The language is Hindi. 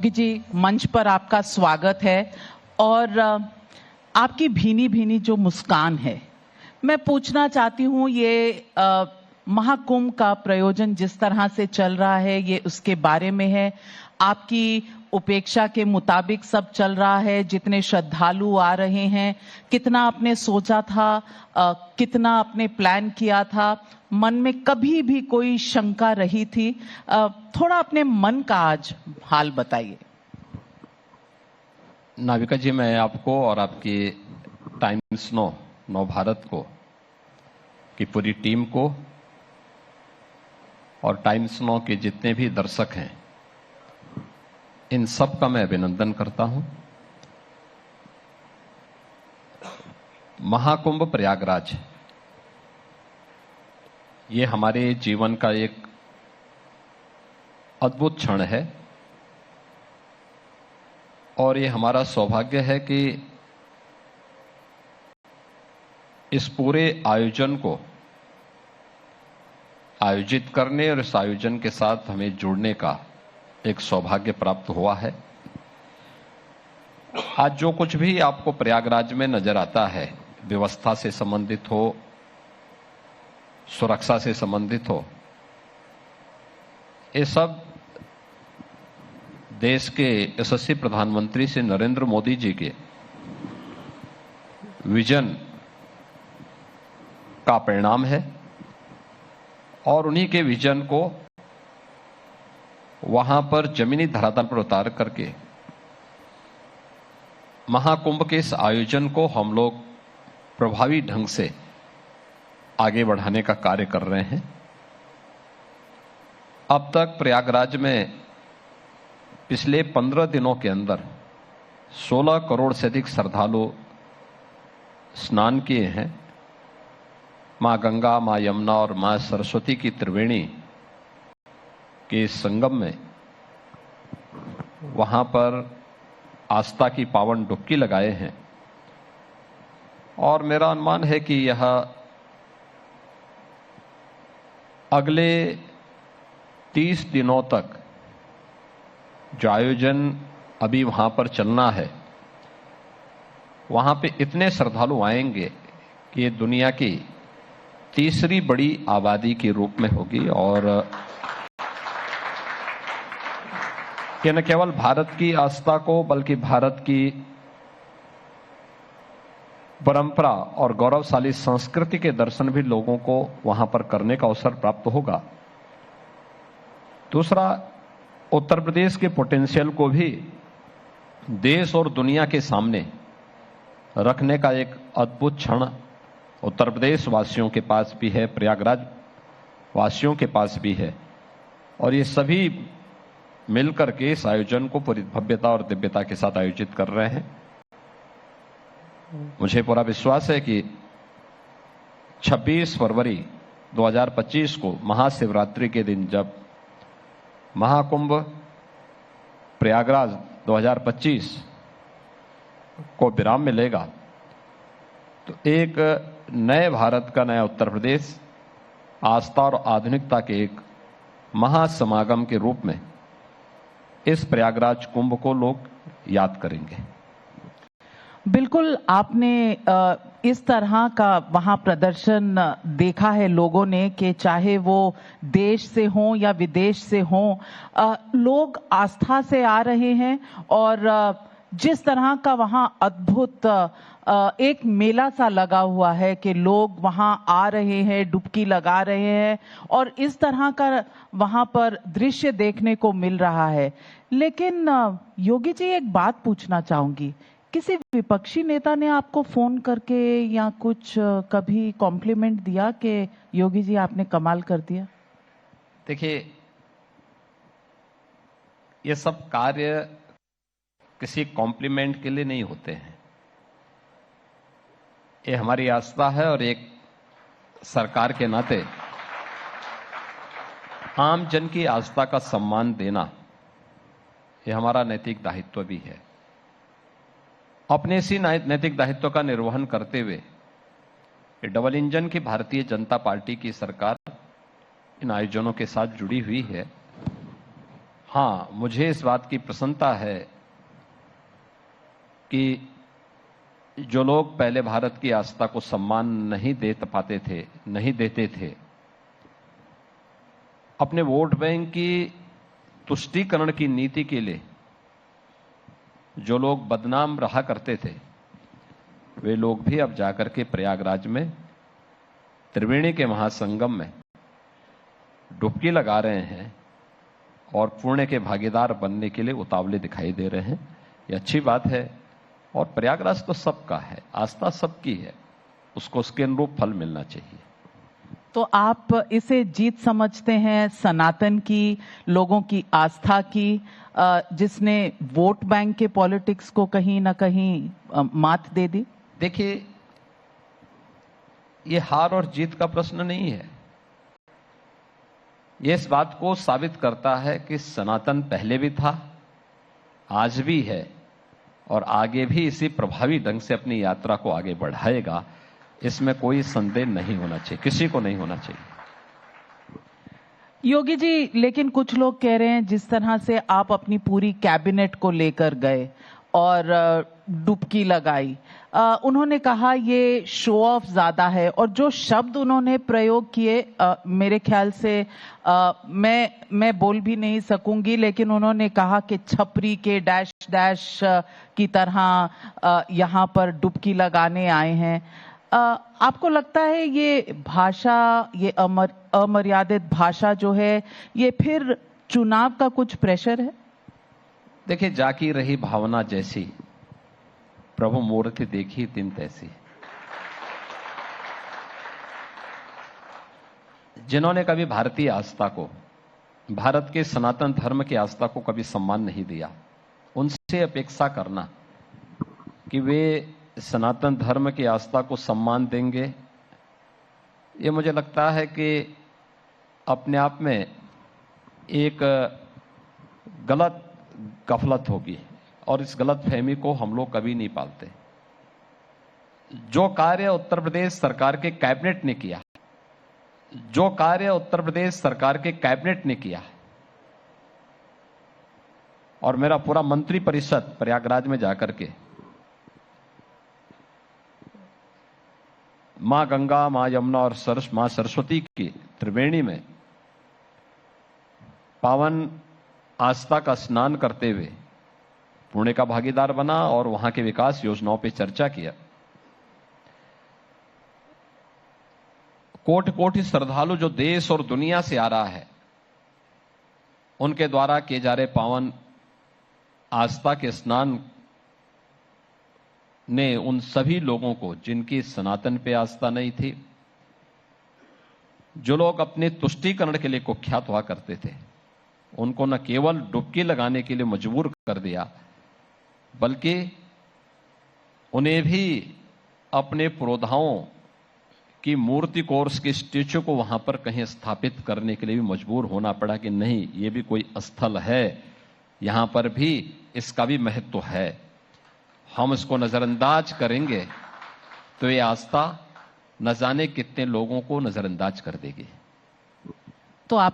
जी, मंच पर आपका स्वागत है और आपकी भीनी भीनी जो मुस्कान है, मैं पूछना चाहती हूँ ये महाकुंभ का प्रयोजन जिस तरह से चल रहा है ये उसके बारे में है। आपकी उपेक्षा के मुताबिक सब चल रहा है, जितने श्रद्धालु आ रहे हैं, कितना आपने सोचा था, कितना आपने प्लान किया था, मन में कभी भी कोई शंका रही थी? थोड़ा अपने मन का आज हाल बताइए। नाविका जी, मैं आपको और आपकी टाइम्स नौ भारत को की पूरी टीम को और टाइम्स नौ के जितने भी दर्शक हैं, इन सब का मैं अभिनंदन करता हूं। महाकुंभ प्रयागराज ये हमारे जीवन का एक अद्भुत क्षण है और ये हमारा सौभाग्य है कि इस पूरे आयोजन को आयोजित करने और इस आयोजन के साथ हमें जुड़ने का एक सौभाग्य प्राप्त हुआ है। आज जो कुछ भी आपको प्रयागराज में नजर आता है, व्यवस्था से संबंधित हो, सुरक्षा से संबंधित हो, ये सब देश के यशस्वी प्रधानमंत्री श्री नरेंद्र मोदी जी के विजन का परिणाम है और उन्हीं के विजन को वहां पर जमीनी धरातल पर उतार करके महाकुंभ के इस आयोजन को हम लोग प्रभावी ढंग से आगे बढ़ाने का कार्य कर रहे हैं। अब तक प्रयागराज में पिछले 15 दिनों के अंदर 16 करोड़ से अधिक श्रद्धालु स्नान किए हैं। मां गंगा, मां यमुना और मां सरस्वती की त्रिवेणी के संगम में वहां पर आस्था की पावन डुबकी लगाए हैं और मेरा अनुमान है कि यह अगले 30 दिनों तक जो आयोजन अभी वहां पर चलना है, वहां पे इतने श्रद्धालु आएंगे कि ये दुनिया की तीसरी बड़ी आबादी के रूप में होगी और ये न केवल भारत की आस्था को बल्कि भारत की परंपरा और गौरवशाली संस्कृति के दर्शन भी लोगों को वहां पर करने का अवसर प्राप्त होगा। दूसरा, उत्तर प्रदेश के पोटेंशियल को भी देश और दुनिया के सामने रखने का एक अद्भुत क्षण उत्तर प्रदेश वासियों के पास भी है, प्रयागराज वासियों के पास भी है और ये सभी मिलकर के इस आयोजन को पूरी भव्यता और दिव्यता के साथ आयोजित कर रहे हैं। मुझे पूरा विश्वास है कि 26 फरवरी 2025 को महाशिवरात्रि के दिन जब महाकुंभ प्रयागराज 2025 को विराम मिलेगा तो एक नए भारत का, नया उत्तर प्रदेश आस्था और आधुनिकता के एक महासमागम के रूप में इस प्रयागराज कुंभ को लोग याद करेंगे। बिल्कुल, आपने इस तरह का वहां प्रदर्शन देखा है लोगों ने कि चाहे वो देश से हों या विदेश से हों, लोग आस्था से आ रहे हैं और जिस तरह का वहां अद्भुत एक मेला सा लगा हुआ है कि लोग वहां आ रहे हैं, डुबकी लगा रहे हैं और इस तरह का वहां पर दृश्य देखने को मिल रहा है। लेकिन योगी जी, एक बात पूछना चाहूंगी, किसी विपक्षी नेता ने आपको फोन करके या कुछ कभी कॉम्प्लीमेंट दिया कि योगी जी आपने कमाल कर दिया? देखिए, ये सब कार्य किसी कॉम्प्लीमेंट के लिए नहीं होते हैं। ये हमारी आस्था है और एक सरकार के नाते आम जन की आस्था का सम्मान देना ये हमारा नैतिक दायित्व भी है। अपने इसी नैतिक दायित्व का निर्वहन करते हुए ये डबल इंजन की भारतीय जनता पार्टी की सरकार इन आयोजनों के साथ जुड़ी हुई है। हाँ, मुझे इस बात की प्रसन्नता है कि जो लोग पहले भारत की आस्था को सम्मान नहीं दे पाते थे, नहीं देते थे, अपने वोट बैंक की तुष्टीकरण की नीति के लिए जो लोग बदनाम रहा करते थे, वे लोग भी अब जाकर के प्रयागराज में त्रिवेणी के महासंगम में डुबकी लगा रहे हैं और पुण्य के भागीदार बनने के लिए उतावले दिखाई दे रहे हैं। ये अच्छी बात है और प्रयागराज तो सबका है, आस्था सबकी है, उसको उसके अनुरूप फल मिलना चाहिए। तो आप इसे जीत समझते हैं सनातन की, लोगों की आस्था की, जिसने वोट बैंक के पॉलिटिक्स को कहीं ना कहीं मात दे दी? देखिए, ये हार और जीत का प्रश्न नहीं है। ये इस बात को साबित करता है कि सनातन पहले भी था, आज भी है और आगे भी इसी प्रभावी ढंग से अपनी यात्रा को आगे बढ़ाएगा। इसमें कोई संदेह नहीं होना चाहिए, किसी को नहीं होना चाहिए। योगी जी, लेकिन कुछ लोग कह रहे हैं जिस तरह से आप अपनी पूरी कैबिनेट को लेकर गए और डुबकी लगाई, उन्होंने कहा ये शो ऑफ ज्यादा है और जो शब्द उन्होंने प्रयोग किए, मेरे ख्याल से मैं बोल भी नहीं सकूंगी, लेकिन उन्होंने कहा कि छपरी के डैश डैश की तरह यहाँ पर डुबकी लगाने आए हैं। आपको लगता है ये भाषा, ये अमर्यादित भाषा जो है, ये फिर चुनाव का कुछ प्रेशर है? देखिए, जाकी रही भावना जैसी, प्रभु मूर्ति देखी तिन तैसी। जिन्होंने कभी भारतीय आस्था को, भारत के सनातन धर्म की आस्था को कभी सम्मान नहीं दिया, उनसे अपेक्षा करना कि वे सनातन धर्म की आस्था को सम्मान देंगे, ये मुझे लगता है कि अपने आप में एक गलत गफलत होगी और इस गलत फहमी को हम लोग कभी नहीं पालते। जो कार्य उत्तर प्रदेश सरकार के कैबिनेट ने किया, जो कार्य उत्तर प्रदेश सरकार के कैबिनेट ने किया और मेरा पूरा मंत्री परिषद प्रयागराज में जाकर के मां गंगा, मां यमुना और मां सरस्वती की त्रिवेणी में पावन आस्था का स्नान करते हुए पुण्य का भागीदार बना और वहां के विकास योजनाओं पर चर्चा किया। कोटि कोटि श्रद्धालु जो देश और दुनिया से आ रहा है, उनके द्वारा किए जा रहे पावन आस्था के स्नान ने उन सभी लोगों को, जिनकी सनातन पे आस्था नहीं थी, जो लोग अपने तुष्टीकरण के लिए कुख्यात हुआ करते थे, उनको न केवल डुबकी लगाने के लिए मजबूर कर दिया, बल्कि उन्हें भी अपने पुरोधाओं की मूर्ति को और उसके स्टेचू को वहां पर कहीं स्थापित करने के लिए भी मजबूर होना पड़ा कि नहीं, ये भी कोई स्थल है, यहां पर भी इसका भी महत्व है। हम इसको नजरअंदाज करेंगे तो ये आस्था न जाने कितने लोगों को नजरअंदाज कर देगी। तो आप